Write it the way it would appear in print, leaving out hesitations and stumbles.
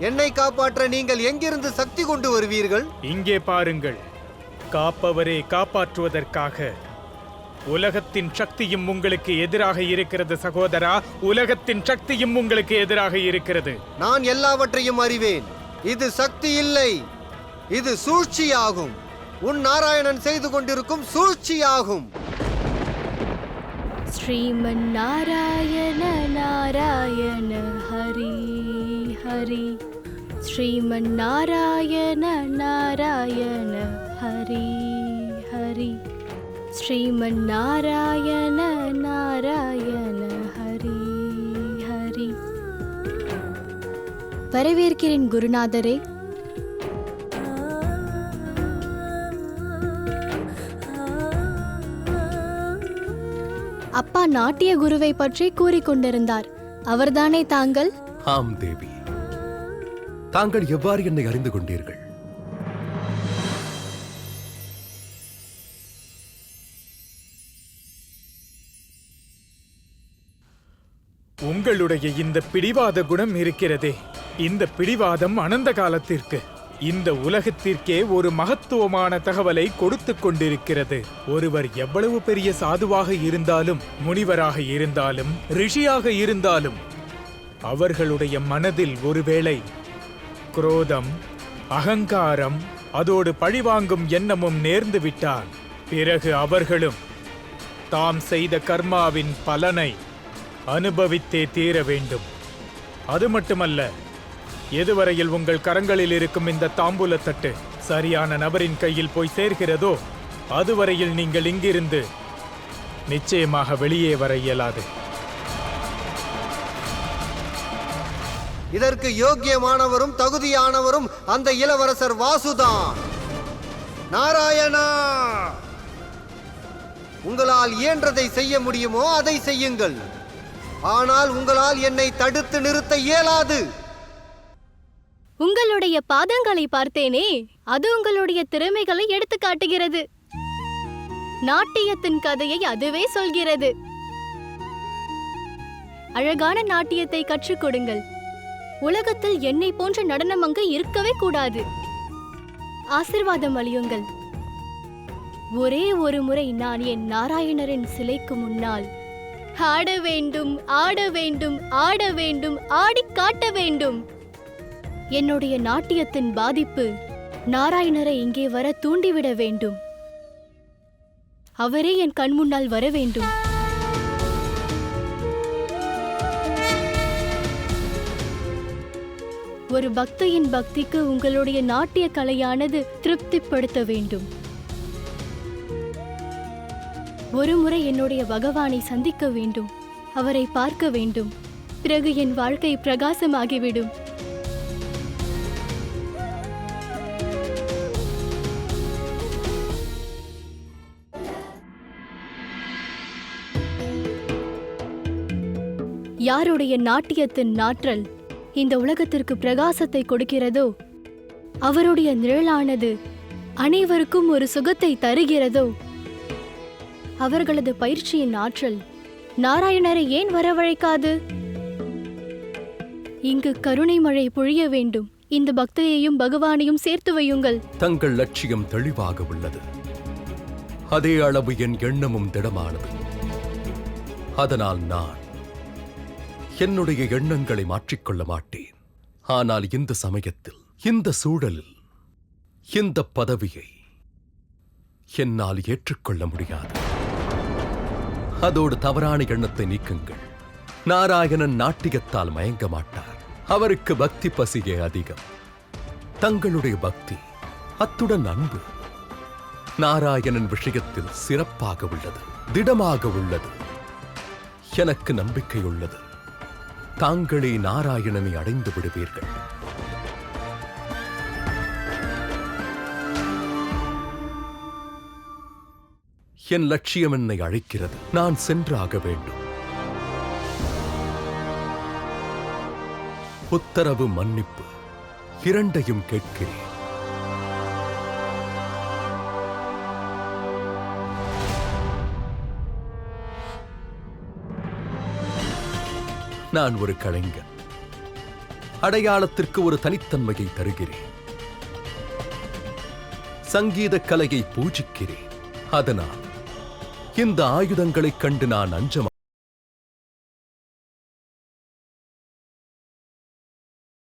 என்னை காப்பாற்ற நீங்கள் எங்கிருந்து சக்தி கொண்டு வருவீர்கள்? இங்கே பாருங்கள், காப்பவரே காப்பாற்றுவதற்காக உலகத்தின் சக்தியும் உங்களுக்கு எதிராக இருக்கிறது சகோதரா. உலகத்தின் சக்தியும் உங்களுக்கு எதிராக இருக்கிறது. நான் எல்லாவற்றையும் அறிவேன். இது சக்தி இல்லை, இது சூழ்ச்சியாகும். உன் நாராயணன் செய்து கொண்டிருக்கும் சூழ்ச்சியாகும். ஸ்ரீமன் நாராயண நாராயண ஹரி ஹரி, ஸ்ரீமன் நாராயண நாராயண ஹரி ஹரி, ஸ்ரீமன் நாராயண நாராயண ஹரி ஹரி. வரவேற்கிறேன் குருநாதரே. அப்பா நாட்டிய குருவை பற்றி கூறிக்கொண்டிருந்தார். அவர்தானே தாங்கள்? ஆம் தேவி. தாங்கள் எவ்வாறு என்னை அறிந்து கொண்டீர்கள்? உங்களுடைய இந்த பிடிவாத குணம் இருக்கிறதே, இந்த பிடிவாதம் அனந்த காலத்திற்கு, இந்த உலகத்திற்கே ஒரு மகத்துவமான தகவலை கொடுத்து கொண்டிருக்கிறது. ஒருவர் எவ்வளவு பெரிய சாதுவாக இருந்தாலும், முனிவராக இருந்தாலும், ரிஷியாக இருந்தாலும், அவர்களுடைய மனதில் ஒருவேளை குரோதம், அகங்காரம், அதோடு பழிவாங்கும் எண்ணமும் நேர்ந்து விட்டால், பிறகு அவர்களும் தாம் செய்த கர்மாவின் பலனை அனுபவித்தே தீர வேண்டும். அது மட்டுமல்ல, எதுவரையில் உங்கள் கரங்களில் இருக்கும் இந்த தாம்பூலத்தட்டு சரியான நபரின் கையில் போய் சேர்கிறதோ, அதுவரையில் நீங்கள் இங்கிருந்து நிச்சயமாக வெளியே வர இயலாது. இதற்கு யோக்கியமானவரும் தகுதியானவரும் அந்த இளவரசர் வாசுதான். நாராயணா, உங்களால் இயன்றதை செய்ய முடியுமோ அதை செய்யுங்கள். ஆனால் உங்களால் என்னை தடுத்து நிறுத்த இயலாது. உங்களுடைய பாதங்களை பார்த்தேனே, அது உங்களுடைய திறமைகளை எடுத்து காட்டுகிறது. நாட்டியத்தின் கதையை அதுவே சொல்கிறது. அழகான நாட்டியத்தை கற்றுக் கொடுங்கள். உலகத்தில் என்னை போன்ற நடனம் அங்கு இருக்கவே கூடாது. ஆசீர்வாதம் அளியுங்கள். ஒரே ஒரு முறை நான் என் நாராயணரின் சிலைக்கு முன்னால் ஆட வேண்டும், ஆட வேண்டும், ஆட வேண்டும், ஆடி காட்ட வேண்டும். என்னுடைய நாட்டியத்தின் பாதிப்பு நாராயணரை இங்கே வர தூண்டிவிட வேண்டும். அவரே என் கண் முன்னால் வர வேண்டும். ஒரு பக்தியின் பக்திக்கு உங்களுடைய நாட்டிய கலையானது திருப்திப்படுத்த வேண்டும். ஒரு முறை என்னுடைய பகவானை சந்திக்க வேண்டும், அவரை பார்க்க வேண்டும். பிறகு என் வாழ்க்கை பிரகாசமாகிவிடும். யாருடைய நாட்டியத்தின் நாற்றல் இந்த உலகத்திற்கு பிரகாசத்தை கொடுக்கிறதோ, அவருடைய நிழலானது அனைவருக்கும் ஒரு சுகத்தை தருகிறதோ, அவர்களது பயிற்சியின் ஆற்றல் நாராயணரை ஏன் வரவழைக்காது? இங்கு கருணை மழை பொழிய வேண்டும். இந்த பக்தியையும் பகவானையும் சேர்த்து வையுங்கள். தங்கள் லட்சியம் தெளிவாக உள்ளது. அதே அளவு என் எண்ணமும் திடமானது. அதனால் நான் என்னுடைய எண்ணங்களை மாற்றிக்கொள்ள மாட்டேன். ஆனால் இந்த சமயத்தில், இந்த சூழலில், இந்த பதவியை என்னால் ஏற்றுக்கொள்ள முடியாது. அதோடு தவறான எண்ணத்தை நீக்குங்கள். நாராயணன் நாட்டியத்தால் மயங்க மாட்டார். அவருக்கு பக்தி பசியே அதிகம். தங்களுடைய பக்தி, அத்துடன் அன்பு நாராயணன் விஷயத்தில் சிறப்பாக உள்ளது, திடமாக உள்ளது. எனக்கு நம்பிக்கை உள்ளது. தாங்களே நாராயணனை அடைந்து விடுவீர்கள். என் லட்சியம் என்னை அழைக்கிறது. நான் சென்றாக வேண்டும். உத்தரவு, மன்னிப்பு இரண்டையும் கேட்கிறேன். நான் ஒரு கலைஞன். அடையாளத்திற்கு ஒரு தனித்தன்மையை தருகிறேன். சங்கீத கலையை பூஜிக்கிறேன். அதனால் இந்த ஆயுதங்களைக் கண்டு நான் அஞ்ச